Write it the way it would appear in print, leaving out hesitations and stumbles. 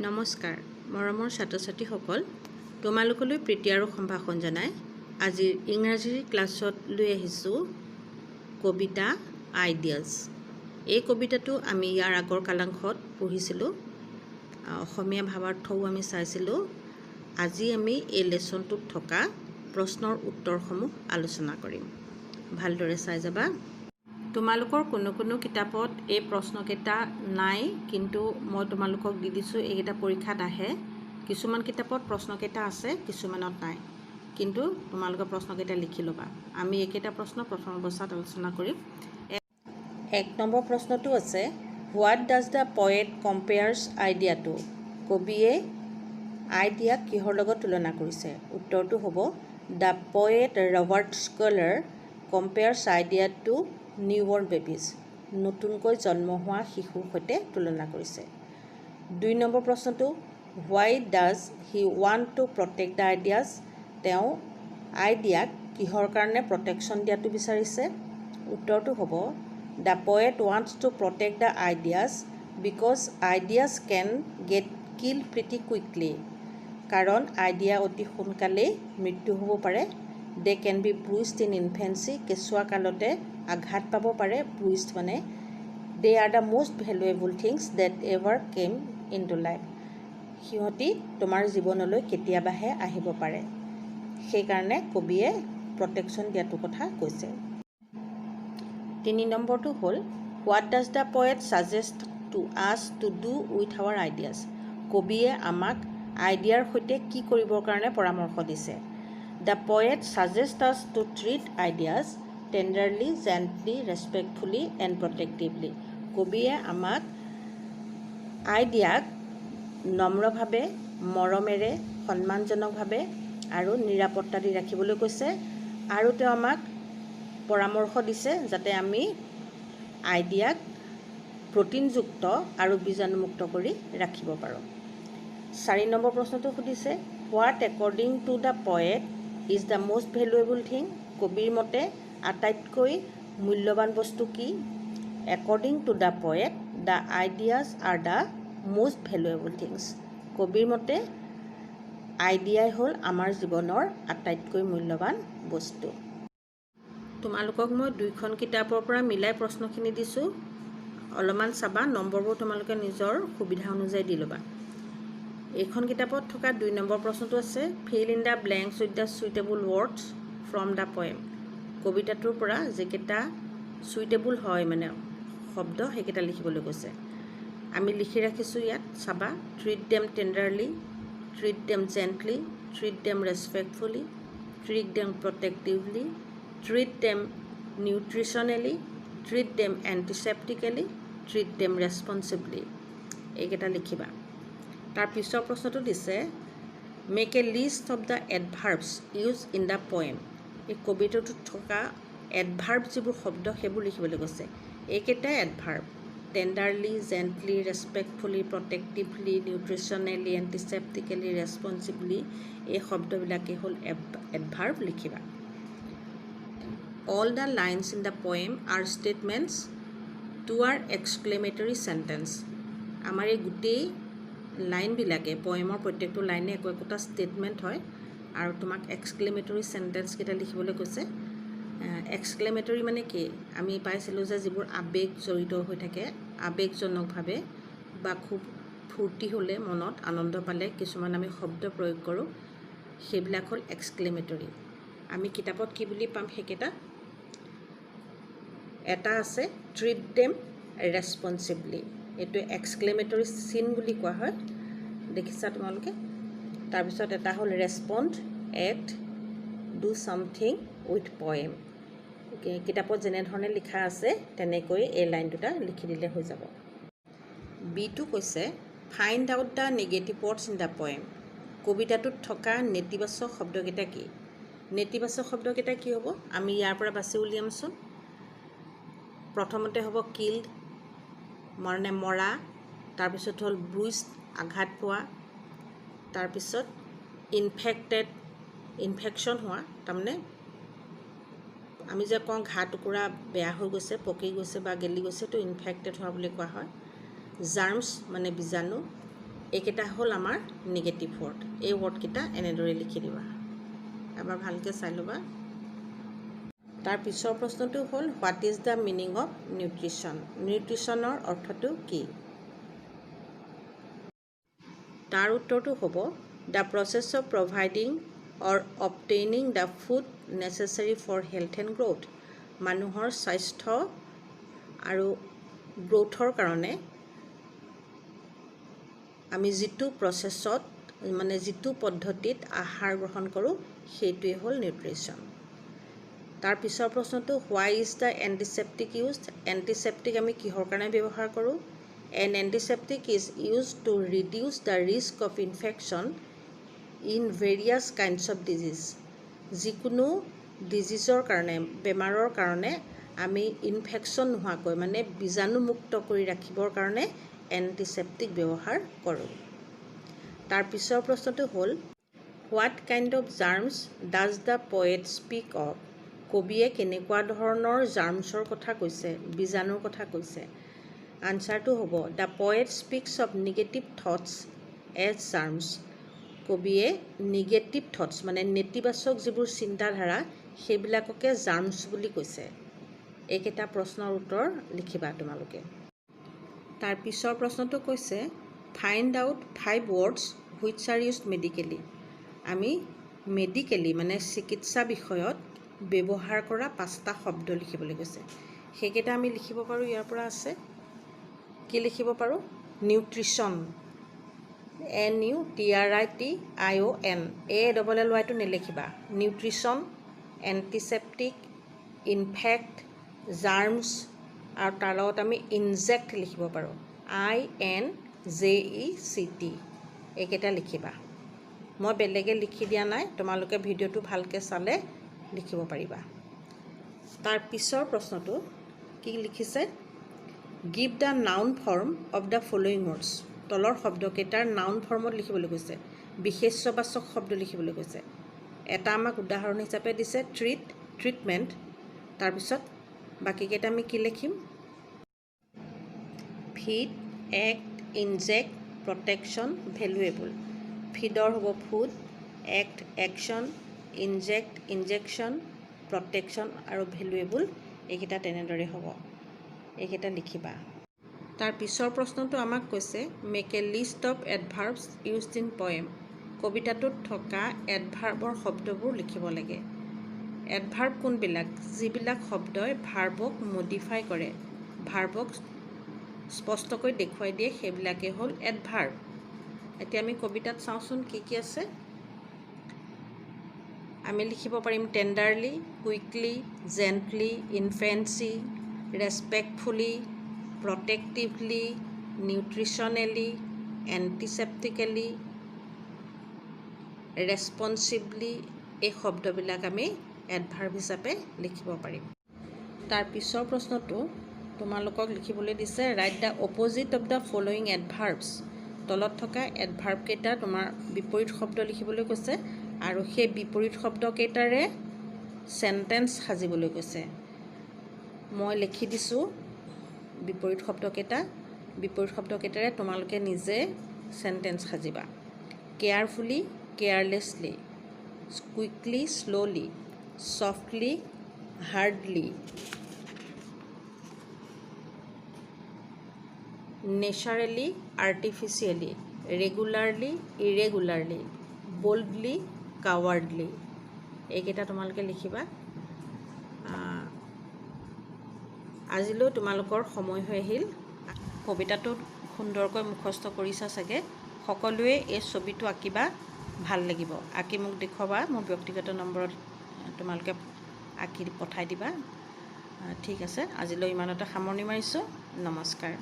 নমস্কাৰ মৰমৰ ছাত্ৰ ছাত্ৰীসকল তোমালোকলৈ প্ৰীতি আৰু সম্ভাষণ জনাই আজিৰ ইংৰাজী ক্লাছত লৈ আহিছোঁ কবিতা আইডিয়াছ। এই কবিতাটো আমি ইয়াৰ আগৰ কালাংশত পঢ়িছিলোঁ, অসমীয়া ভাৱাৰ্থও আমি চাইছিলোঁ। আজি আমি এই লেচনটোত থকা প্ৰশ্নৰ উত্তৰসমূহ আলোচনা কৰিম, ভালদৰে চাই যাবা। তোমালোকৰ কোনো কিতাপত এই প্ৰশ্নকেইটা নাই, কিন্তু মই তোমালোকক দি দিছোঁ। এইকেইটা পৰীক্ষাত আহে। কিছুমান কিতাপত প্ৰশ্নকেইটা আছে, কিছুমানত নাই, কিন্তু তোমালোকে প্ৰশ্নকেইটা লিখি ল'বা। আমি এইকেইটা প্ৰশ্ন প্ৰথম অৱস্থাত আলোচনা কৰিম। 1 নম্বৰ প্ৰশ্নটো আছে, what does the poet compares idea to? কবিয়ে আইডিয়াক কিহৰ লগত তুলনা কৰিছে? উত্তৰটো হ'ব the poet Robert Scholar compares idea to newborn babies. নতুনকৈ জন্ম হোৱা শিশুৰ সৈতে তুলনা কৰিছে। 2 নম্বৰ প্ৰশ্নটো, why does he want to protect the ideas? তেওঁ আইডিয়াক কিহৰ কাৰণে প্ৰটেকশ্যন দিয়াটো বিচাৰিছে? উত্তৰটো হ'ব the poet wants to protect the ideas because ideas can get kill pretty quickly. কাৰণ আইডিয়া অতি সোনকালেই মৃত্যু হ'ব পাৰে। They can be bruised in infancy. কেঁচুৱা কালতে আঘাত পাব পাৰে। ব্ৰুইজড মানে they are the most valuable things that ever came into life. সিহঁতি তোমাৰ জীৱনলৈ কেতিয়াবাহে আহিব পাৰে, সেইকাৰণে কবিয়ে প্ৰটেকশ্যন দিয়াটো কথা কৈছে। 3 নম্বৰটো হ'ল, what does the poet suggest to us to do with our ideas? কবিয়ে আমাক আইডিয়াৰ সৈতে কি কৰিবৰ কাৰণে পৰামৰ্শ দিছে? The poet suggest us to treat ideas tenderly, gently, respectfully and protectively. কবিয়ে আমাক আইডিয়াক নম্ৰভাৱে, মৰমেৰে, সন্মানজনকভাৱে আৰু নিৰাপত্তা দি ৰাখিবলৈ কৈছে। আৰু তেওঁ আমাক পৰামৰ্শ দিছে যাতে আমি আইডিয়াক প্ৰটিনযুক্ত আৰু বীজাণুমুক্ত কৰি ৰাখিব পাৰোঁ। 4 নম্বৰ প্ৰশ্নটো সুধিছে, what according to the poet is the most valuable thing? কবিৰ মতে আটাইতকৈ মূল্যৱান বস্তু কি? According to the poet the ideas R the most valuable things. কবিৰ মতে আইডিয়াই হ'ল আমাৰ জীৱনৰ আটাইতকৈ মূল্যৱান বস্তু। তোমালোকক মই 2খন কিতাপৰ পৰা মিলাই প্ৰশ্নখিনি দিছোঁ, অলপমান চাবা। নম্বৰবোৰ তোমালোকে নিজৰ সুবিধা অনুযায়ী দি ল'বা। এইখন কিতাপত থকা 2 নম্বৰ প্ৰশ্নটো আছে, fill in the blanks with the suitable words from the poem. কবিতাটোৰ পৰা যিকেইটা চুইটেবল হয় মানে শব্দ, সেইকেইটা লিখিবলৈ কৈছে। আমি লিখি ৰাখিছোঁ ইয়াত, চাবা। Treat them tenderly, treat them gently, treat them respectfully, treat them protectively, treat them nutritionally, treat them antiseptically, treat them responsibly. এইকেইটা লিখিবা। তাৰ পিছৰ প্ৰশ্নটো দিছে, make a list of the adverbs use in the poem. এই কবিতাটোত থকা এডভাৰ্ব যিবোৰ শব্দ সেইবোৰ লিখিবলৈ কৈছে। এইকেইটাই এডভাৰ্ব, টেণ্ডাৰলি, জেণ্টলি, ৰেছপেক্টফুলি, প্ৰটেক্টিভলি, নিউট্ৰিশ্যনেলি, এণ্টিছেপ্টিকেলি, ৰেছপনচিবলি, এই শব্দবিলাকেই হ'ল এডভাৰ্ব। লিখিবা। All the lines in the poem are statements two are exclamatory sentence. আমাৰ এই গোটেই লাইনবিলাকে, পয়েমৰ প্ৰত্যেকটো লাইনে একোটা ষ্টেটমেণ্ট হয়, আৰু তোমাক এক্সক্লেমেটৰী চেণ্টেন্সকেইটা লিখিবলৈ কৈছে। এক্সক্লেমেটৰী মানে কি? আমি পাইছিলোঁ যে যিবোৰ আৱেগ জড়িত হৈ থাকে, আৱেগজনকভাৱে বা খুব ফূৰ্তি হ'লে, মনত আনন্দ পালে কিছুমান আমি শব্দ প্ৰয়োগ কৰোঁ, সেইবিলাক হ'ল এক্সক্লেমেটৰী। আমি কিতাপত কি বুলি পাম সেইকেইটা? এটা আছে ট্ৰিট দেম ৰেছপনচিবলি, এইটো এক্সক্লেমেটৰী চিন বুলি কোৱা হয়, দেখিছা তোমালোকে। তাৰপিছত এটা হ'ল respond at do something with poem. কিতাপত যেনেধৰণে লিখা আছে তেনেকৈ এই লাইন দুটা লিখি দিলে হৈ যাব। বিটো কৈছে, find out the negative words in the poem. কবিতাটোত থকা নেতিবাচক শব্দকেইটা কি? নেতিবাচক শব্দকেইটা কি হ'ব? আমি ইয়াৰ পৰা বাছি উলিয়ামচোন। প্ৰথমতে হ'ব কিল্ড, মানে মৰা। তাৰপিছত হ'ল ব্ৰুইজড, আঘাত পোৱা। তাৰপিছত ইনফেক্টেড, ইনফেকশ্যন হোৱা, তাৰমানে আমি যে কওঁ ঘা টুকুৰা বেয়া হৈ গৈছে, পকি গৈছে বা গেলি গৈছে, তো ইনফেক্টেড হোৱা বুলি কোৱা হয়। জাৰ্মছ মানে বীজাণু, এইকেইটা হ'ল আমাৰ নিগেটিভ ৱৰ্ড এই ৱৰ্ডকেইটা এনেদৰে লিখি দিবা এবাৰ ভালকৈ চাই ল'বা তাৰ পিছৰ প্ৰশ্নটো হ'ল what is the meaning of nutrition নিউট্ৰিশ্যনৰ অৰ্থটো কি তাৰ উত্তৰটো হ'ব the process of providing or obtaining the food necessary for health and growth মানুহৰ স্বাস্থ্য আৰু গ্ৰ'থৰ কাৰণে আমি যিটো প্ৰচেছত মানে যিটো পদ্ধতিত আহাৰ গ্ৰহণ কৰোঁ সেইটোৱে হ'ল নিউট্ৰিশ্যন তাৰ পিছৰ প্ৰশ্নটো why is the antiseptic used antiseptic আমি কিহৰ কাৰণে ব্যৱহাৰ কৰোঁ an antiseptic is use to reduce the risk of infection in various kinds of disease যিকোনো ডিজিজৰ কাৰণে বেমাৰৰ কাৰণে আমি ইনফেকশ্যন নোহোৱাকৈ মানে বীজাণুমুক্ত কৰি ৰাখিবৰ কাৰণে এণ্টিছেপ্টিক ব্যৱহাৰ কৰোঁ তাৰ পিছৰ প্ৰশ্নটো হ'ল what kind of germs does the poet speak of কবিয়ে কেনেকুৱা ধৰণৰ জাৰ্মছৰ কথা কৈছে বীজাণুৰ কথা কৈছে আনচাৰটো হ'ব the poet speaks of negative thoughts as germs কবিয়ে নিগেটিভ থটছ মানে নেতিবাচক যিবোৰ চিন্তাধাৰা সেইবিলাককে জাৰ্মছ বুলি কৈছে এইকেইটা প্ৰশ্নৰ উত্তৰ লিখিবা তোমালোকে তাৰ পিছৰ প্ৰশ্নটো কৈছে find out 5 words which are used medically আমি মেডিকেলি মানে চিকিৎসা বিষয়ত ব্যৱহাৰ কৰা 5টা শব্দ লিখিবলৈ কৈছে সেইকেইটা আমি লিখিব পাৰোঁ ইয়াৰ পৰা আছে কি লিখিব পাৰোঁ নিউট্ৰিশ্যন NUTRITION ALLYটো নেলিখিবা নিউট্ৰিশ্যন এণ্টিছেপ্টিক ইনফেক্ট জাৰ্মছ আৰু তাৰ লগত আমি ইনজেক্ট লিখিব পাৰোঁ INJECT এইকেইটা লিখিবা মই বেলেগে লিখি দিয়া নাই তোমালোকে ভিডিঅ'টো ভালকৈ চালে লিখিব পাৰিবা তাৰ পিছৰ প্ৰশ্নটো কি লিখিছে give the noun form of the following words তলৰ শব্দকেইটাৰ নাউন ফৰ্মত লিখিবলৈ কৈছে বিশেষ্যবাচক শব্দ লিখিবলৈ কৈছে এটা আমাক উদাহৰণ হিচাপে দিছে ট্ৰিটমেণ্ট তাৰপিছত বাকীকেইটা আমি কি লিখিম feed act inject protection valuable ফিডৰ হ'ব food act action inject injection protection আৰু ভেলুৱেবল এইকেইটা তেনেদৰে হ'ব এইকেইটা লিখিবা তাৰ পিছৰ প্ৰশ্নটো আমাক কৈছে make a list of adverbs used in poem কবিতাটোত থকা এডভাৰ্বৰ শব্দবোৰ লিখিব লাগে এডভাৰ্ব কোনবিলাক যিবিলাক শব্দই ভাৰ্বক মডিফাই কৰে ভাৰ্বক স্পষ্টকৈ দেখুৱাই দিয়ে সেইবিলাকে হ'ল এডভাৰ্ব এতিয়া আমি কবিতাত চাওঁচোন কি কি আছে আমি লিখিব পাৰিম টেণ্ডাৰলি কুইকলি জেণ্টলি ইনফেন্সি ৰেছপেক্টফুলি প্ৰটেক্টিভলি নিউট্ৰিশ্যনেলি এণ্টিছেপ্টিকেলি ৰেছপন্সিভলি এই শব্দবিলাক আমি এডভাৰ্ব হিচাপে লিখিব পাৰিম তাৰ পিছৰ প্ৰশ্নটো তোমালোকক লিখিবলৈ দিছে write the opposite of the following adverbs তলত থকা এডভাৰ্বকেইটা তোমাৰ বিপৰীত শব্দ লিখিবলৈ কৈছে আৰু সেই বিপৰীত শব্দকেইটাৰে চেণ্টেন্স সাজিবলৈ কৈছে মই লিখি দিছোঁ বিপৰীত শব্দকেইটাৰে তোমালোকে নিজে চেণ্টেন্স সাজিবা carefully carelessly quickly slowly softly hardly naturally artificially regularly irregularly boldly cowardly এইকেইটা তোমালোকে লিখিবা আজিলৈ তোমালোকৰ সময় হৈ আহিল কবিতাটো সুন্দৰকৈ মুখস্থ কৰিছা চাগে সকলোৱে এই ছবিটো আঁকিবা ভাল লাগিব আঁকি মোক দেখুৱাবা মোৰ ব্যক্তিগত নম্বৰত তোমালোকে আঁকি পঠাই দিবা ঠিক আছে আজিলৈ ইমানতে সামৰণি মাৰিছোঁ নমস্কাৰ